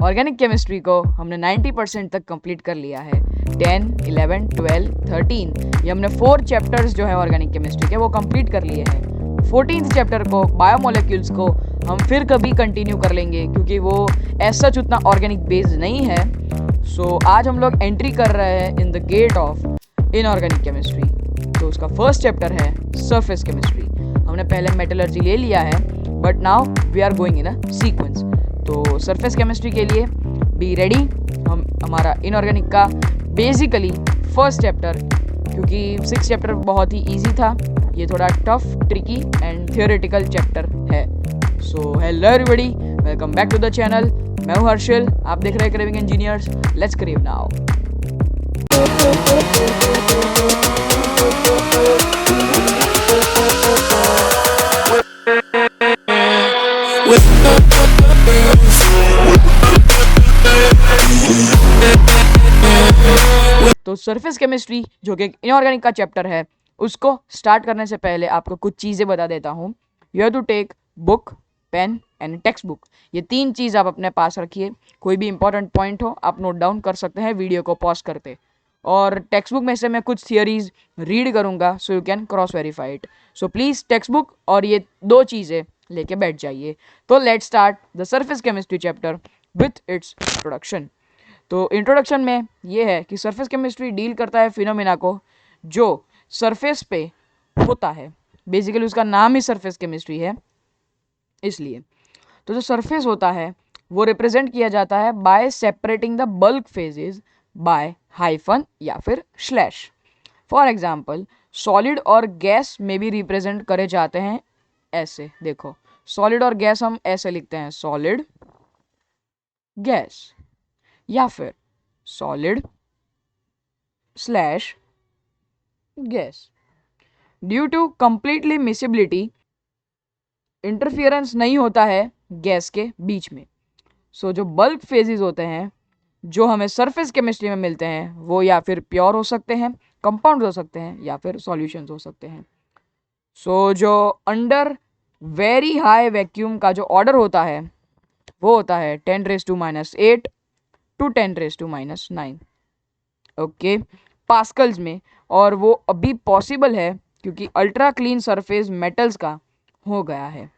Organic chemistry को हमने 90% तक कंप्लीट कर लिया है। 10, 11, 12, 13 ये हमने 4 चैप्टर्स जो है ऑर्गेनिक केमिस्ट्री के वो कंप्लीट कर लिए हैं। 14th चैप्टर को बायोमोलिक्यूल्स को हम फिर कभी कंटिन्यू कर लेंगे क्योंकि वो ऐसा उतना ऑर्गेनिक बेस्ड नहीं है। सो आज हम लोग एंट्री कर रहे हैं in the gate of inorganic chemistry. तो उसका फर्स्ट चैप्टर है सरफेस केमिस्ट्री। हमने पहले मेटलर्जी ले लिया है but now we are going in a sequence. तो सरफेस केमिस्ट्री के लिए बी रेडी। हमारा इनऑर्गेनिक का बेसिकली फर्स्ट चैप्टर, क्योंकि 6 चैप्टर बहुत ही इजी था, ये थोड़ा tough, tricky and theoretical chapter है। So hello everybody, welcome back to the channel. मैं हूं हर्षल, आप देख रहे हैं craving engineers. Let's crave now. तो सरफेस केमिस्ट्री जो कि इनऑर्गेनिक का चैप्टर है, उसको स्टार्ट करने से पहले आपको कुछ चीज़ें बता देता हूँ। You have to take book, pen and textbook. ये 3 चीज़ आप अपने पास रखिए। कोई भी इंपॉर्टेंट पॉइंट हो आप नोट डाउन कर सकते हैं वीडियो को पॉज करते। और टेक्स्ट बुक में से मैं कुछ थियरीज रीड करूँगा so you can cross verify it. So please text book और ये 2 चीज़ें लेके बैठ जाइए। तो let's start the surface chemistry chapter with its introduction. तो इंट्रोडक्शन में ये है कि सरफेस केमिस्ट्री डील करता है फिनोमेना को जो सरफेस पे होता है। बेसिकली उसका नाम ही सरफेस केमिस्ट्री है इसलिए। तो जो सरफेस होता है वो रिप्रेजेंट किया जाता है by separating the bulk phases by hyphen या फिर स्लैश। फॉर एग्जाम्पल सॉलिड और गैस में भी रिप्रेजेंट करे जाते हैं ऐसे। देखो सॉलिड और गैस हम ऐसे लिखते हैं, सॉलिड गैस या फिर solid slash gas. Due to completely miscibility interference नहीं होता है गैस के बीच में। सो जो बल्क फेजेस होते हैं जो हमें सरफेस केमिस्ट्री में मिलते हैं वो या फिर प्योर हो सकते हैं, कंपाउंड हो सकते हैं या फिर सॉल्यूशंस हो सकते हैं। सो जो अंडर वेरी हाई वैक्यूम का जो ऑर्डर होता है वो होता है 10⁻⁸ टू 10⁻⁹ ओके पास्कल्स में। और वो अभी पॉसिबल है क्योंकि अल्ट्रा क्लीन सरफेस मेटल्स का हो गया है।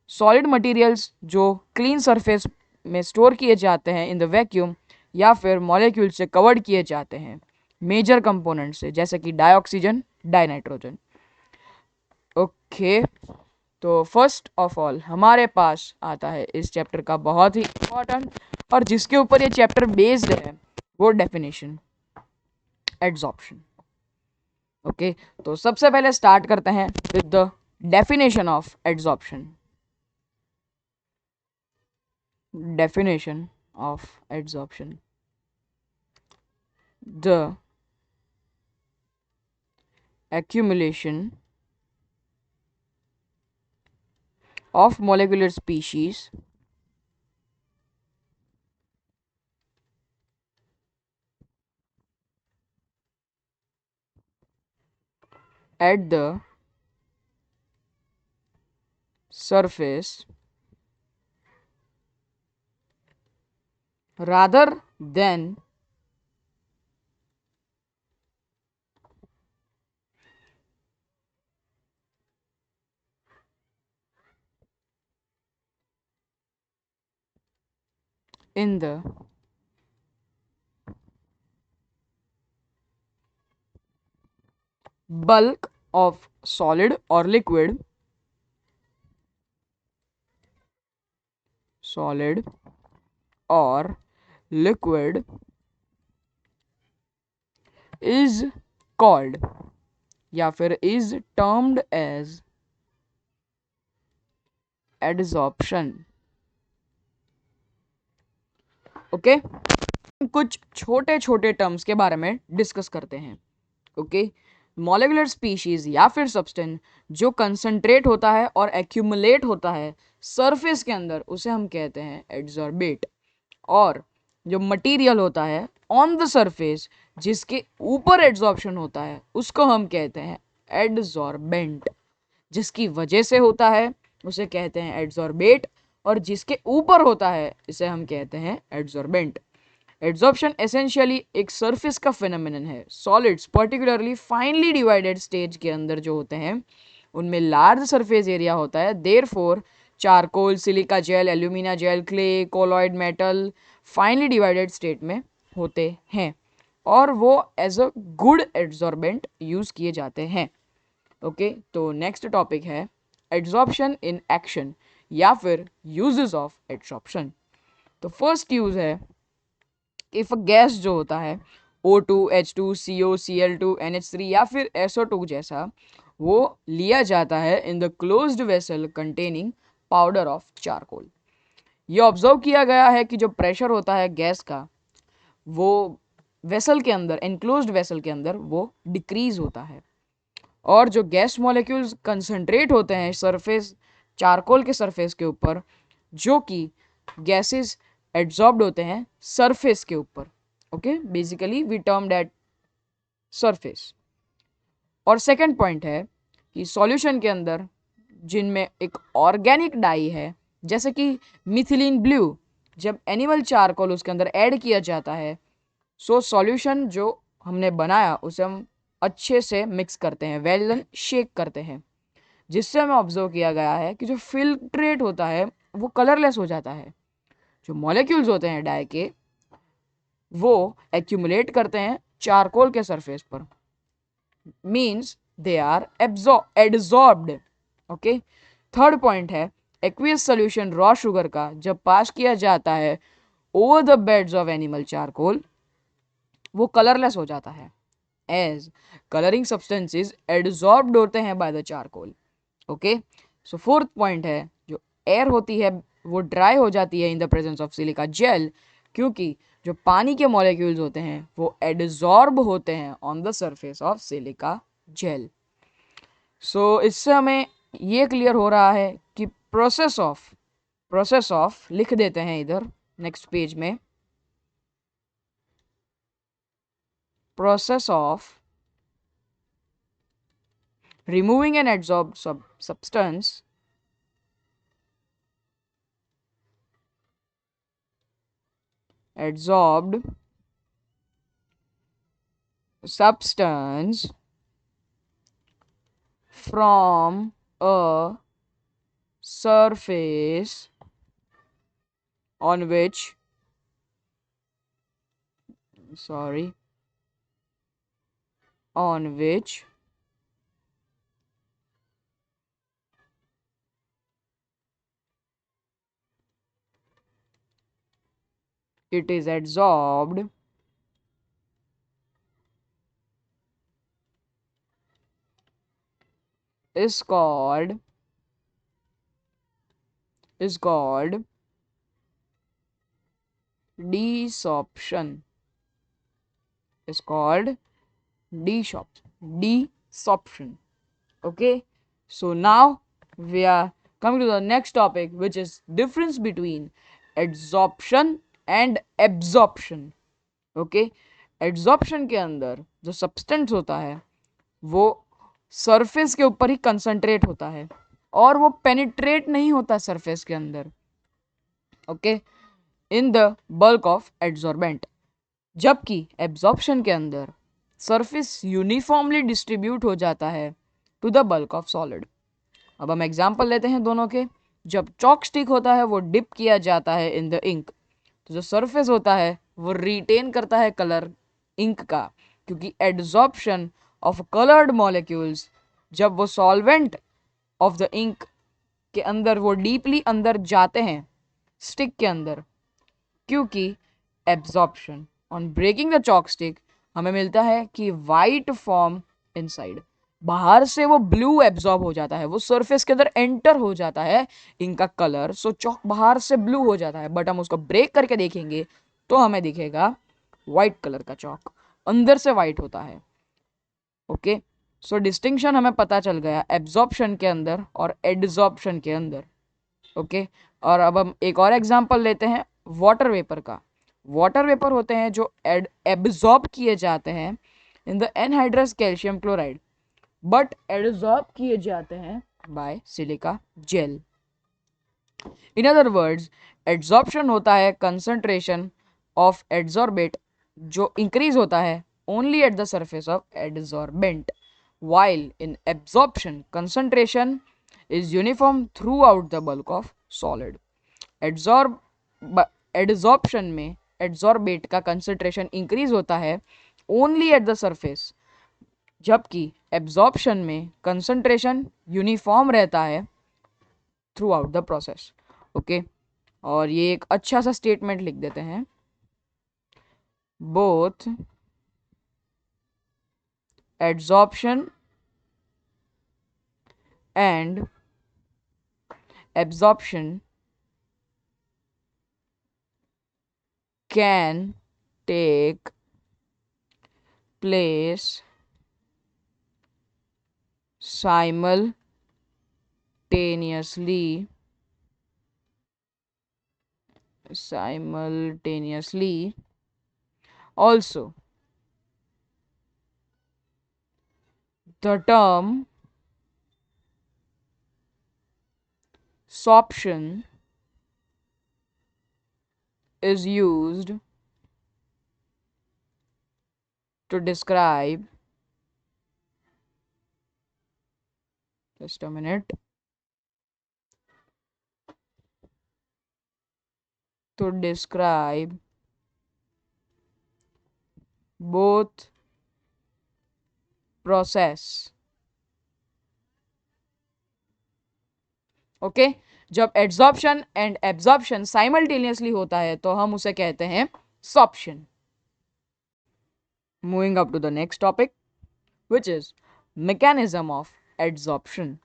सॉलिड मटेरियल्स जो क्लीन सरफेस में स्टोर किए जाते हैं इन द वैक्यूम या फिर मॉलिक्यूल से कवर्ड किए जाते हैं मेजर कंपोनेंट से, जैसे कि डाइऑक्सीजन, डाइनाइट्रोजन। ओके तो फर्स्ट ऑफ ऑल हमारे पास आता है इस चैप्टर का बहुत ही इम्पोर्टेंट और जिसके ऊपर ये चैप्टर बेस्ड है वो डेफिनेशन, एड्सॉर्प्शन। ओके तो सबसे पहले स्टार्ट करते हैं with the definition of adsorption. Definition of adsorption: the accumulation of molecular species at the surface rather than in the bulk of solid or liquid, solid or liquid is called या फिर is termed as adsorption। Okay कुछ छोटे छोटे terms के बारे में discuss करते हैं। ओके मॉलिक्यूलर स्पीशीज या फिर सब्सटेंस जो कंसंट्रेट होता है और एक्यूमुलेट होता है सरफेस के अंदर उसे हम कहते हैं एड्सॉर्बेट। और जो मटेरियल होता है ऑन द सरफेस जिसके ऊपर एड्सॉर्प्शन होता है उसको हम कहते हैं एड्सॉर्बेंट। जिसकी वजह से होता है उसे कहते हैं एड्सॉर्बेट और जिसके ऊपर होता है इसे हम कहते हैं एड्सॉर्बेंट। एड्सॉर्प्शन एसेंशियली एक सरफेस का फिनोमिनन है। Solids particularly finally divided stage के अंदर जो होते हैं उनमें लार्ज सरफेस एरिया होता है। Therefore charcoal, silica gel, alumina gel, clay, colloid metal finally divided state में होते हैं और वो as a good adsorbent use किए जाते हैं। ओके, तो नेक्स्ट टॉपिक है एड्सॉर्प्शन इन एक्शन या फिर यूजेस ऑफ एड्सॉर्प्शन। तो फर्स्ट यूज है इफ अ गैस जो होता है O2, H2, CO, Cl2, NH3 या फिर SO2 जैसा, वो लिया जाता है in the closed vessel containing powder of charcoal. ये ऑब्जर्व किया गया है कि जो प्रेशर होता है गैस का वो वेसल के अंदर, एनक्लोज्ड वेसल के अंदर वो डिक्रीज होता है और जो गैस मॉलिक्यूल्स कंसंट्रेट होते हैं सरफेस चारकोल के सरफेस के ऊपर, जो कि गैसेस एड्सॉर्ब्ड होते हैं सरफेस के ऊपर। Okay, basically we term that surface. और सेकंड पॉइंट है कि सॉल्यूशन के अंदर जिनमें एक ऑर्गेनिक डाई है जैसे कि मिथिलीन ब्लू, जब एनिमल चारकोल उसके अंदर ऐड किया जाता है, सो सॉल्यूशन जो हमने बनाया उसे हम अच्छे से मिक्स करते हैं, वेल देन शेक करते हैं, जिससे हमें ऑब्जर्व किया गया है कि जो फिल्ट्रेट होता है वो कलरलेस हो जाता है। जो मॉलिक्यूल्स होते हैं डाई के वो एक्यूमुलेट करते हैं चारकोल के सरफेस पर, means they are adsorbed. Okay, third point है एक्वियस सोल्यूशन रॉ शुगर का जब पास किया जाता है over the beds of animal charcoal वो कलरलेस हो जाता है एज कलरिंग सब्सटेंसेस एड्सॉर्ब्ड होते हैं by the charcoal. Okay, so fourth point है जो एयर होती है वो ड्राई हो जाती है in the presence of silica jail, क्योंकि जो पानी के मॉलिक्यूल्स होते हैं वो एड्सॉर्ब होते हैं on the surface of silica gel. So इससे हमें ये क्लियर हो रहा है कि प्रोसेस ऑफ लिख देते हैं इधर नेक्स्ट पेज में, process of removing an adsorbed substance adsorbed substance from a surface on which it is adsorbed is called desorption. Is called desorption. Okay, so now we are coming to the next topic, which is difference between adsorption and absorption. Okay, adsorption के अंदर जो substance होता है वो surface के ऊपर ही concentrate होता है और वो पेनिट्रेट नहीं होता सरफेस के अंदर। Okay, in the bulk of adsorbent, जबकि एब्जॉर्प्शन के अंदर सरफेस यूनिफॉर्मली डिस्ट्रीब्यूट हो जाता है to the bulk of solid. अब हम एग्जांपल लेते हैं दोनों के। जब चॉक स्टिक होता है वो डिप किया जाता है इन द इंक, तो जो सरफेस होता है वो रिटेन करता है कलर इंक का, क्योंकि एड्सॉर्प्शन ऑफ कलर्ड मॉलिक्यूल्स जब वो सॉल्वेंट ऑफ द इंक के अंदर वो डीपली अंदर जाते हैं स्टिक के अंदर, क्योंकि absorption on breaking the chalk stick हमें मिलता है कि वाइट फॉर्म इनसाइड, बाहर से वो ब्लू एब्जॉर्ब हो जाता है, वो सरफेस के अंदर एंटर हो जाता है इनका कलर, सो चॉक बाहर से ब्लू हो जाता है, बट हम उसको ब्रेक करके देखेंगे तो हमें दिखेगा वाइट कलर का चॉक, अंदर से वाइट होता है। ओके, सो डिस्टिंक्शन हमें पता चल गया एब्जॉर्प्शन के अंदर और एडजॉर्प्शन के अंदर। ओके, और अब हम एक और एग्जांपल लेते हैं वाटर वेपर का। वाटर वेपर होते हैं जो एब्जॉर्ब किए जाते हैं in the anhydrous calcium chloride, but absorb किए जाते हैं by silica gel. In other words, adsorption होता है कंसंट्रेशन ऑफ एड्सॉर्बेट जो इंक्रीज होता है only at the surface of adsorbent, while in absorption concentration is uniform throughout the bulk of solid. Adsorb adsorption में adsorbate का concentration increase होता है only at the surface, जबकि एब्जॉर्प्शन में concentration uniform रहता है through out the process. Okay, और ये एक अच्छा सा स्टेटमेंट लिख देते हैं, both adsorption and absorption can take place simultaneously also. The term sorption is used to describe, just a minute, to describe both process. Okay, जब एड्सॉर्प्शन एंड एब्जॉर्प्शन साइमल्टेनियसली होता है तो हम उसे कहते हैं sorption. Moving up to the next topic which is mechanism of adsorption.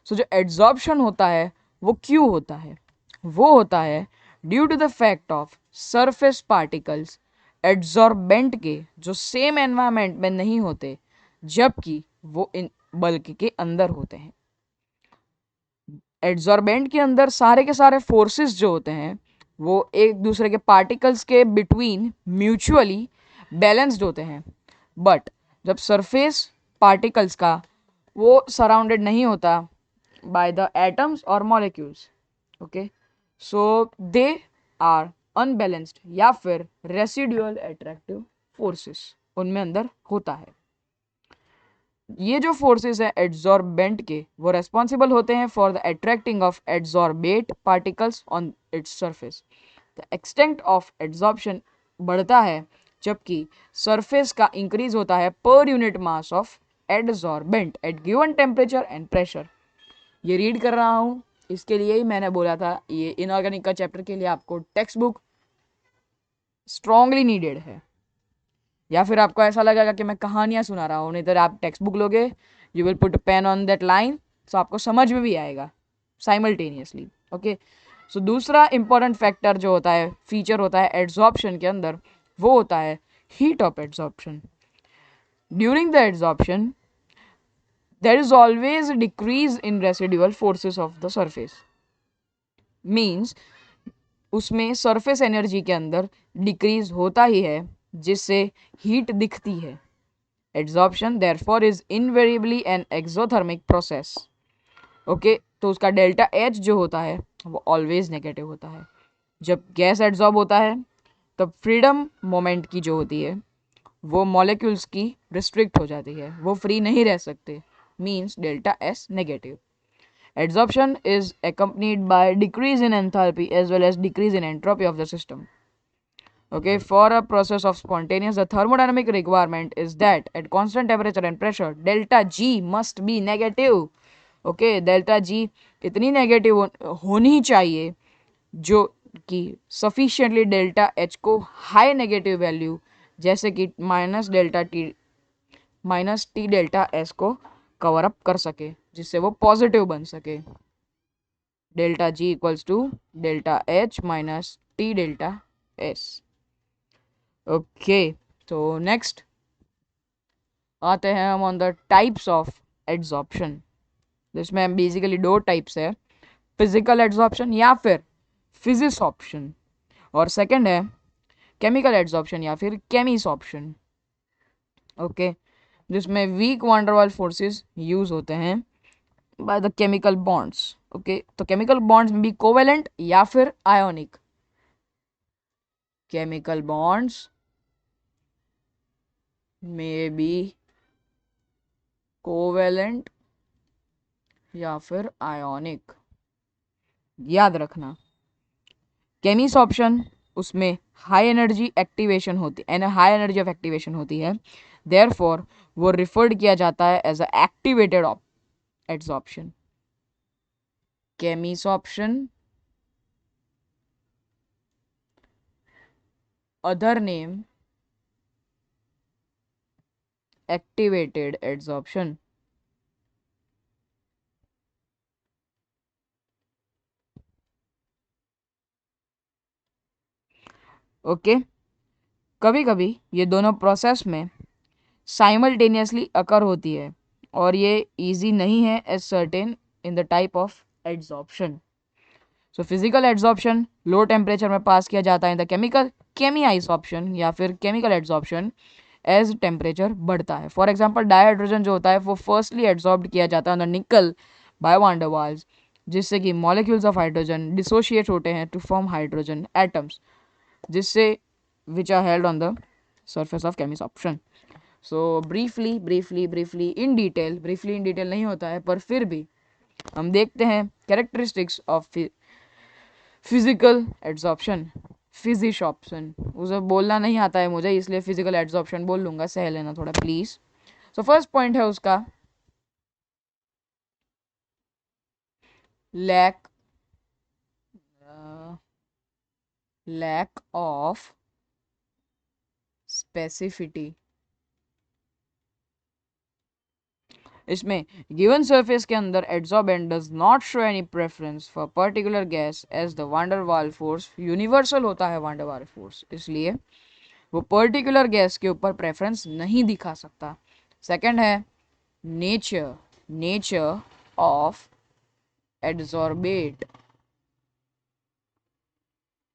So जो adsorption होता है वो क्यों होता है? वो होता है due to the fact of surface particles adsorbent के जो सेम एनवायरमेंट में नहीं होते जबकि वो इन बल्क के अंदर होते हैं। एड्सॉर्बेंट के अंदर सारे के सारे फोर्सेस जो होते हैं वो एक दूसरे के पार्टिकल्स के बिटवीन म्यूचुअली बैलेंस्ड होते हैं, बट जब सरफेस पार्टिकल्स का वो सराउंडेड नहीं होता बाय द एटम्स और molecules, okay, so they are unbalanced या फिर रेसिडुअल एट्रैक्टिव फोर्सेस उनमें अंदर होता है। ये जो फोर्सेस है एड्सॉर्बेंट के वो रेस्पॉन्सिबल होते हैं for the attracting of adsorbate particles on its surface. The extent of adsorption बढ़ता है जबकि सरफेस का इंक्रीज होता है per unit mass of adsorbent at given temperature and pressure. ये रीड कर रहा हूँ, इसके लिए ही मैंने बोला था ये इनऑर्गेनिक का चैप्टर के लिए आपको टेक्स्ट बुक स्ट्रांगली नीडेड है, या फिर आपको ऐसा लगेगा कि मैं कहानियां सुना रहा हूँ, नहीं तो आप टेक्स्ट बुक लोगे, you will put pen on that line, so आपको समझ में भी आएगा साइमल्टेनियसली। ओके, सो दूसरा इंपॉर्टेंट फैक्टर जो होता है, फीचर होता है एड्सॉर्प्शन के अंदर, वो होता है heat of adsorption. During the adsorption there is always decrease in residual forces of the surface, means उसमें सरफेस एनर्जी के अंदर डिक्रीज होता ही है जिससे हीट दिखती है। Adsorption therefore is invariably an exothermic process. Okay, तो उसका डेल्टा एच जो होता है वो ऑलवेज नेगेटिव होता है। जब गैस एड्सॉर्ब होता है तब फ्रीडम मोमेंट की जो होती है वो मॉलिक्यूल्स की रिस्ट्रिक्ट हो जाती है, वो फ्री नहीं रह सकते, means delta S negative. Adsorption is accompanied by decrease in enthalpy as well as decrease in entropy of the system. Okay, for a process of spontaneous, the thermodynamic requirement is that at constant temperature and pressure, delta G must be negative. Okay, delta G इतनी negative होनी चाहिए जो कि sufficiently delta H को high negative value जैसे कि minus T delta S को cover up कर सके, जिससे वो पॉजिटिव बन सके। Delta G equals to delta H minus T delta S. Okay, तो नेक्स्ट आते हैं हम on the types of adsorption. जिसमें बेसिकली दो टाइप्स है, फिजिकल एड्सॉर्प्शन या फिर फिजिसॉर्प्शन, और सेकंड है केमिकल एड्सॉर्प्शन या फिर केमिसॉर्प्शन। ओके, जिसमें वीक वांडरवाल फोर्सेस यूज होते हैं by the chemical bonds. Okay, तो केमिकल बॉन्ड्स में बी कोवेलेंट या फिर आयोनिक। केमिकल बॉन्ड्स में बी कोवेलेंट या फिर आयोनिक। याद रखना केमिस ऑप्शन उसमें हाई एनर्जी एक्टिवेशन होती है, हाई एनर्जी ऑफ एक्टिवेशन होती है, देयरफॉर वो रिफर्ड किया जाता है as a activated adsorption. Chemisorption other name activated adsorption. Okay, कभी कभी ये दोनों प्रोसेस में साइमल्टेनियसली अकर होती है और ये इजी नहीं है as certain in the type of adsorption. So physical adsorption low temperature में पास किया जाता है इन द केमिकल केमी आइसॉर्प्शन या फिर केमिकल एड्सॉर्प्शन एज टेम्परेचर बढ़ता है। फॉर एग्जाम्पल डायहाइड्रोजन जो होता है वो फर्स्टली एड्सॉर्ब्ड किया जाता है ऑन द निकल बाय वान डेर वाल्स, जिससे कि मॉलिक्यूल्स ऑफ हाइड्रोजन डिसोशिएट होते हैं टू फॉर्म हाइड्रोजन एटम्स, जिससे which are held on the surface of chemisoption. So briefly in detail नहीं होता है, पर फिर भी हम देखते हैं characteristics of physical adsorption, फिजिशॉप्शन। उसे बोलना नहीं आता है मुझे, इसलिए फिजिकल एड्सॉर्प्शन बोल लूंगा, सह लेना थोड़ा प्लीज। सो फर्स्ट पॉइंट है उसका लैक लैक ऑफ स्पेसिफिटी। इसमें गिवन सरफेस के अंदर adsorbent does not show any preference for particular gas as the van der Waals force universal होता है वान डेर वाल फोर्स, इसलिए वो पर्टिकुलर गैस के ऊपर प्रेफरेंस नहीं दिखा सकता। सेकंड है nature nature of adsorbate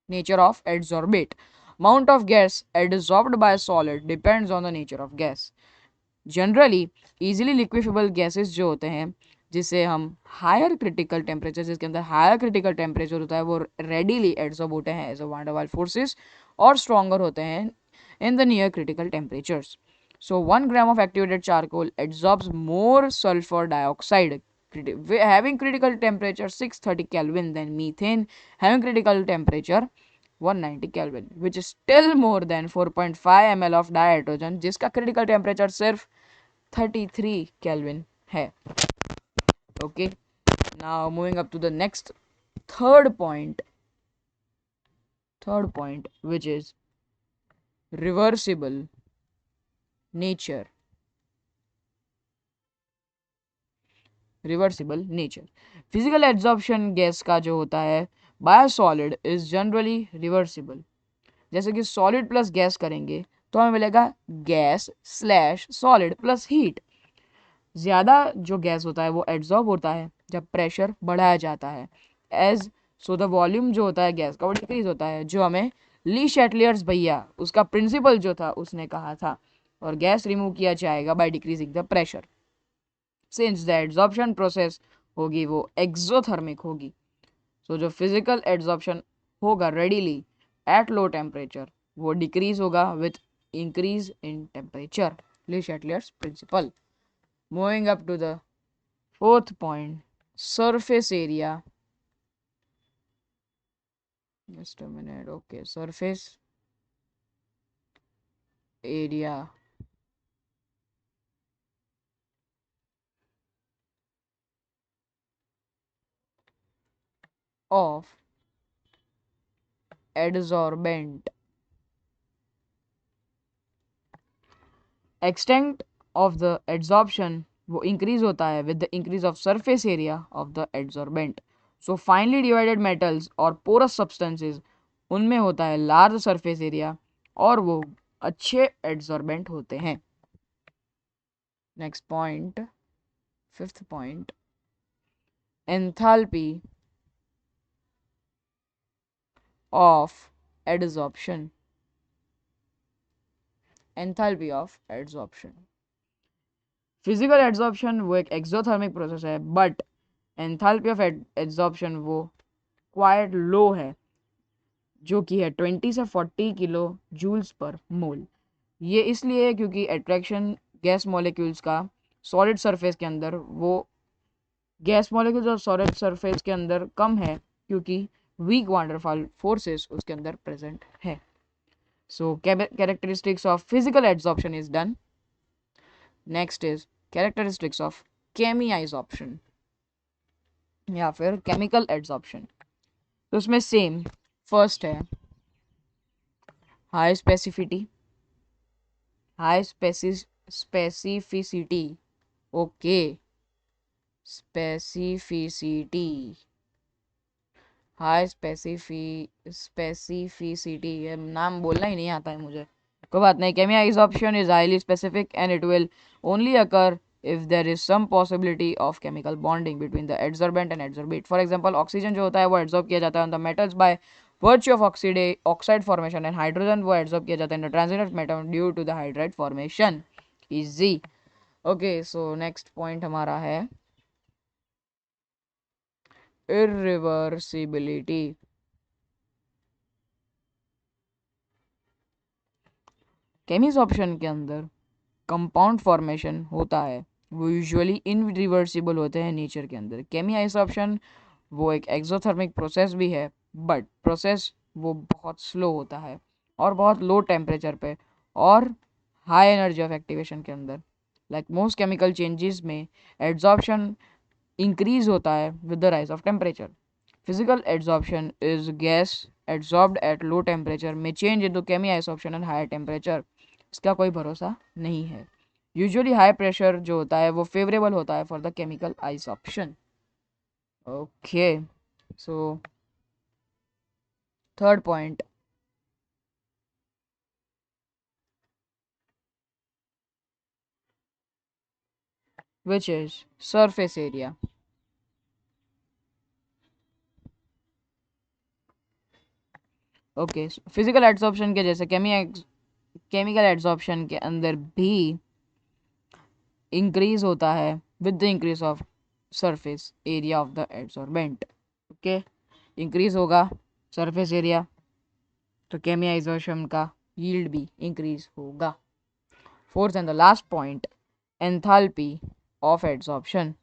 nature of adsorbate. Amount of gas adsorbed by a solid depends on the nature of gas. Generally easily liquefiable gases जो होते हैं, जिसे हम हायर क्रिटिकल टेम्परेचर, जिसके अंदर हायर क्रिटिकल टेम्परेचर होता है, वो रेडीली एड्सॉर्ब होते हैं as a van der Waals forces और स्ट्रॉन्गर होते हैं in the near critical temperatures. So 1 gram of activated charcoal absorbs more sulfur dioxide having critical temperature 630 Kelvin than methane having critical temperature 190 Kelvin, which is still more than 4.5 ml of dihydrogen जिसका critical temperature सिर्फ 33 Kelvin है। Okay, now moving up to the next third point, which is reversible nature। Reversible nature physical adsorption gas का जो होता है bye solid is generally reversible. जैसे कि solid plus gas करेंगे तो हमें मिलेगा gas slash solid plus heat. ज़्यादा जो गैस होता है वो एड्सॉर्ब होता है जब प्रेशर बढ़ाया जाता है, एज सो द वॉल्यूम जो होता है गैस का वो डिक्रीज होता है, जो हमें ली शैटलियर्स भैया उसका प्रिंसिपल जो था उसने कहा था, और गैस रिमूव किया जाएगा by decreasing the pressure. Since the adsorption process होगी वो एक्सोथर्मिक होगी, सो जो फिजिकल एड्सॉर्प्शन होगा रेडीली एट लो टेम्परेचर वो डिक्रीज होगा with increase in temperature, Le Chatelier's principle. Moving up to the fourth point, surface area, just a minute, okay, surface area of adsorbent। Extent of the adsorption वो increase होता है with the increase of surface area of the adsorbent. So finally divided metals और porous substances उनमें होता है large surface area और वो अच्छे एड्सॉर्बेंट होते हैं। Next point, fifth point, enthalpy of adsorption. Enthalpy of adsorption, physical adsorption वो एक एक्सोथर्मिक प्रोसेस है, बट एंथैल्पी ऑफ एब्जॉर्प्शन वो क्वाइट लो है, जो कि है 20 से 40 किलो जूल्स पर मोल। ये इसलिए है क्योंकि अट्रैक्शन गैस मॉलिक्यूल्स का सॉलिड सरफेस के अंदर वो गैस मॉलिक्यूल्स और सॉलिड सरफेस के अंदर कम है, क्योंकि वीक वांडरफॉल फोर्सेस उसके अंदर प्रेजेंट है। So characteristics of physical absorption is done. Next is characteristics of chemisorption या फिर केमिकल एब्जॉर्प्शन। तो उसमें सेम फर्स्ट है high specificity, high specificity, okay, specificity, high specificity, ये नाम बोलना ही नहीं आता है मुझे, कोई बात नहीं। Chemisorption is highly specific and it will only occur if there is some possibility of chemical bonding between the adsorbent and adsorbate. For example, oxygen जो होता है वो adsorb किया जाता है on the metals by virtue of oxide formation, and hydrogen वो adsorb किया जाता है in the transition metal due to the hydride formation. Easy. Okay, so next point हमारा है irreversibility. केमिस ऑप्शन के अंदर कंपाउंड फॉर्मेशन होता है वो यूजुअली इनरिवर्सिबल होते हैं नेचर के अंदर। केमियाइज ऑप्शन वो एक एक्सोथर्मिक प्रोसेस भी है, बट प्रोसेस वो बहुत स्लो होता है और बहुत लो टेम्परेचर पे और हाई एनर्जी ऑफ एक्टिवेशन के अंदर। लाइक मोस्ट केमिकल चेंजेस में एड्जॉर्प्शन इंक्रीज होता है with the rise of temperature. Physical adsorption is gas adsorbed at low temperature में change into chemisorption at higher temperature. इसका कोई भरोसा नहीं है। यूजुअली हाई प्रेशर जो होता है वो फेवरेबल होता है for the chemical adsorption. Okay, so third point, which is surface area. Okay, physical adsorption के जैसे केमिकल एड्सॉर्प्शन के अंदर भी इंक्रीज होता है with the increase of surface area of the adsorbent. Okay, increase होगा सरफेस एरिया तो केमियाइजेशन का यील्ड भी इंक्रीज होगा। Fourth and the last point, enthalpy of adsorption.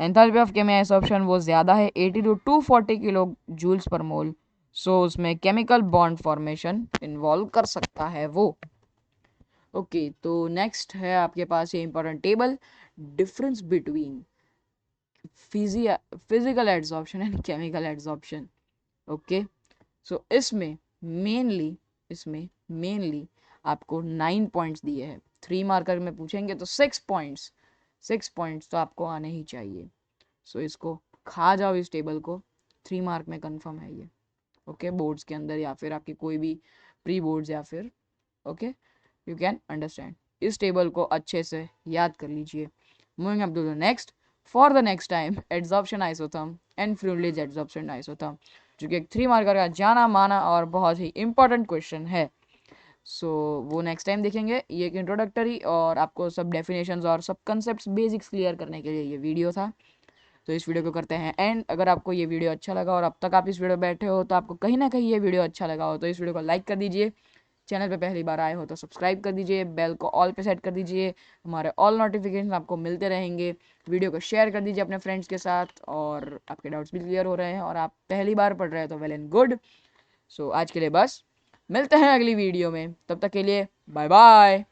Enthalpy of केमियाइजेशन वो ज़्यादा है 80 टू 240 किलो जूल्स पर मोल। सो उसमें केमिकल बॉन्ड फॉर्मेशन इन्वॉल्व कर सकता है वो। ओके, तो नेक्स्ट है आपके पास ये important table, difference between physical adsorption and chemical adsorption. Okay, so इसमें मेनली आपको 9 पॉइंट्स दिए हैं। 3 मार्कर में पूछेंगे तो 6 पॉइंट्स तो आपको आने ही चाहिए। सो इसको खा जाओ, इस टेबल को। 3 मार्क में कंफर्म है ये। ओके, बोर्ड्स के अंदर या फिर आपकी कोई भी प्री बोर्ड्स या फिर ओके, यू कैन अंडरस्टैंड। इस टेबल को अच्छे से याद कर लीजिए। Moving up to the next, for the next time adsorption isotherm and fluid adsorption isotherm, जो कि एक 3 मार्कर का जाना माना और बहुत ही इंपॉर्टेंट क्वेश्चन है। सो वो नेक्स्ट टाइम देखेंगे। ये एक इंट्रोडक्टरी और आपको सब डेफिनेशंस और सब कंसेप्ट्स बेसिक्स क्लियर करने के लिए ये वीडियो था। तो इस वीडियो को करते हैं एंड। अगर आपको ये वीडियो अच्छा लगा और अब तक आप इस वीडियो बैठे हो तो आपको कहीं ना कहीं ये वीडियो अच्छा लगा हो, तो इस वीडियो को लाइक कर दीजिए। चैनल पे पहली बार आए हो तो सब्सक्राइब कर दीजिए, बेल को ऑल पे सेट कर दीजिए, हमारे ऑल नोटिफिकेशन आपको मिलते रहेंगे। वीडियो को शेयर कर दीजिए अपने फ्रेंड्स के साथ, और आपके डाउट्स भी क्लियर हो रहे हैं और आप पहली बार पढ़ रहे हो तो वेल एंड गुड। सो आज के लिए बस, मिलते हैं अगली वीडियो में, तब तक के लिए बाय बाय।